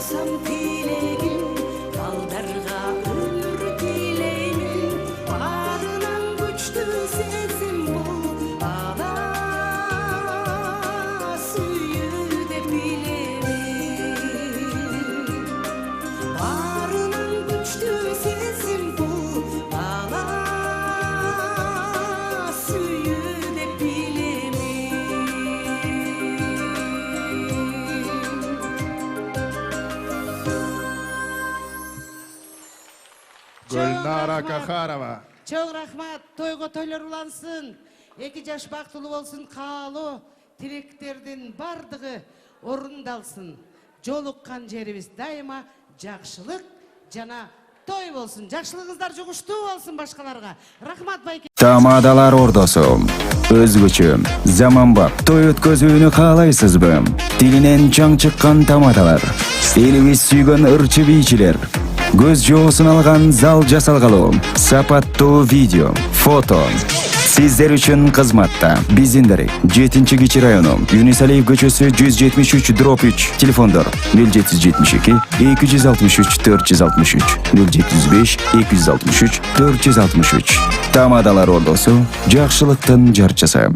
болсам тилегим, балдарга өмүр тилеймин. Баарынан күчтүү сезим бул, ала сүйүү деп билемин. Баарынан күчтүү сезим бул, ала сүйүү деп билемин. Гүлнара Кахарова. Чоң рахмат, тойго тойлор улансын. 2 жаш бактылуу болсун, каалоо тилектердин бардыгы орундалсын. Жолуккан жерибиз дайыма жакшылык жана той болсун. Жакшылыгыңыздар жугуштуу болсун башкаларга. Рахмат байке. Тамадалар ордосу. Өзгөчө, заманбап той өткөзүүнү каалайсызбы? Тилинен чаң чыккан тамадалар. Элибиз сүйгөн ырчы бийчилер. Көз жоосун алган зал жасалгалуу. Сапаттуу видео, фото. Сиздер үчүн кызматта. Биздин 7-Кичи району, Юнисалиев көчөсү 173/3. Телефондор 0772 263 463 075 263 463. Тамадалар ордосу, жакшылыктын жарчысы.